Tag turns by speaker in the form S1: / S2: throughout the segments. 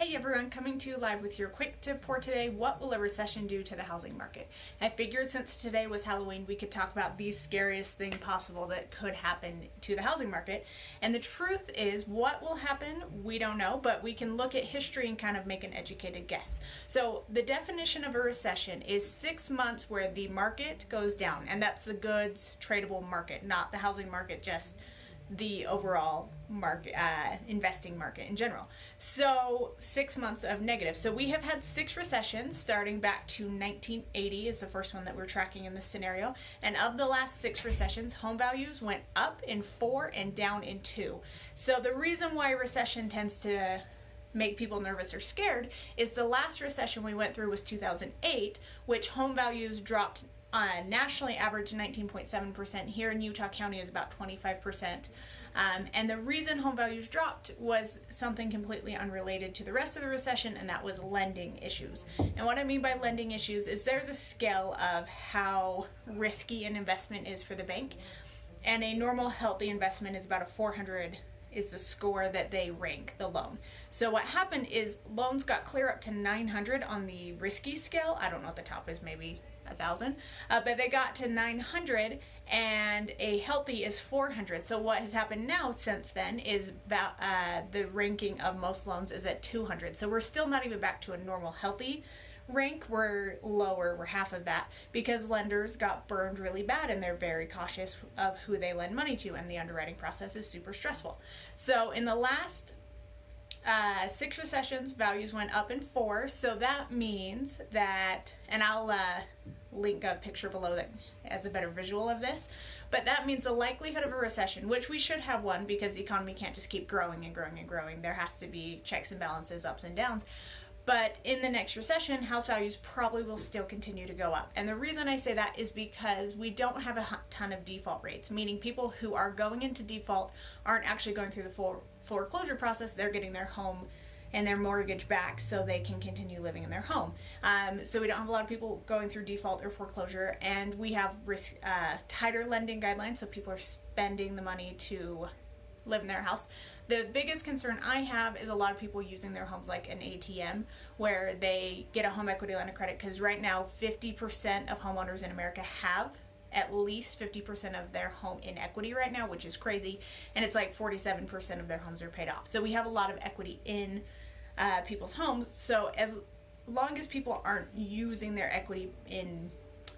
S1: Hey everyone, coming to you live with your quick tip for today. What will a recession do to the housing market? I figured since today was Halloween, we could talk about the scariest thing possible that could happen to the housing market. And the truth is, what will happen, we don't know, but we can look at history and kind of make an educated guess. So the definition of a recession is 6 months where the market goes down, and that's the goods tradable market, not the housing market, just the overall market, investing market in general. So 6 months of negative. So we have had 6 recessions starting back to 1980 is the first one that we're tracking in this scenario. And of the last 6 recessions, home values went up in 4 and down in 2. So the reason why recession tends to make people nervous or scared is the last recession we went through was 2008, which home values dropped nationally average 19.7%. Here in Utah County is about 25%. And the reason home values dropped was something completely unrelated to the rest of the recession, and that was lending issues. And what I mean by lending issues is there's a scale of how risky an investment is for the bank, and a normal healthy investment is about a 400 is the score that they rank the loan. So what happened is loans got clear up to 900 on the risky scale. I don't know what the top is, maybe 1,000, but they got to 900, and a healthy is 400. So what has happened now since then is the ranking of most loans is at 200. So we're still not even back to a normal healthy rank. We're lower, we're half of that, because lenders got burned really bad and they're very cautious of who they lend money to, and the underwriting process is super stressful. So in the last 6 recessions, values went up in 4. So that means that, and I'll link a picture below that as a better visual of this, but that means the likelihood of a recession, which we should have one because the economy can't just keep growing and growing and growing. There has to be checks and balances, ups and downs. But in the next recession, house values probably will still continue to go up. And the reason I say that is because we don't have a ton of default rates, meaning people who are going into default aren't actually going through the full foreclosure process. They're getting their home and their mortgage back so they can continue living in their home. So we don't have a lot of people going through default or foreclosure, and we have tighter lending guidelines, so people are spending the money to live in their house. The biggest concern I have is a lot of people using their homes like an ATM, where they get a home equity line of credit, because right now 50% of homeowners in America have at least 50% of their home in equity right now, which is crazy, and it's like 47% of their homes are paid off. So we have a lot of equity in people's homes. So as long as people aren't using their equity in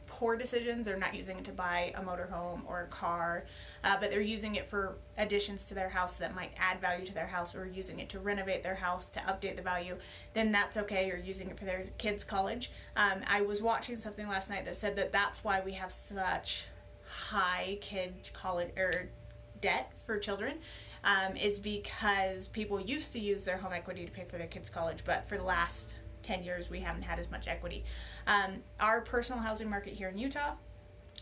S1: poor decisions, they're not using it to buy a motorhome or a car, but they're using it for additions to their house that might add value to their house, or using it to renovate their house to update the value, then that's okay. Or using it for their kids' college. I was watching something last night that said that that's why we have such high kid college or debt for children, is because people used to use their home equity to pay for their kids' college, but for the last 10 years we haven't had as much equity. Our personal housing market here in Utah,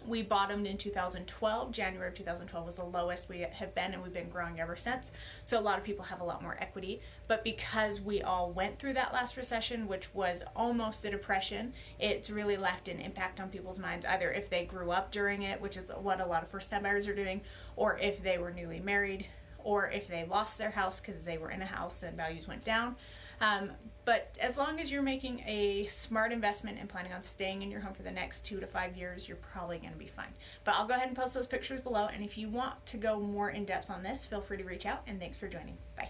S1: we bottomed in 2012. January of 2012 was the lowest we have been, and we've been growing ever since. So a lot of people have a lot more equity, but because we all went through that last recession, which was almost a depression, it's really left an impact on people's minds, either if they grew up during it, which is what a lot of first-time buyers are doing, or if they were newly married, or if they lost their house because they were in a house and values went down. But as long as you're making a smart investment and planning on staying in your home for the next 2 to 5 years, you're probably going to be fine. But I'll go ahead and post those pictures below, and if you want to go more in depth on this, feel free to reach out, and thanks for joining. Bye.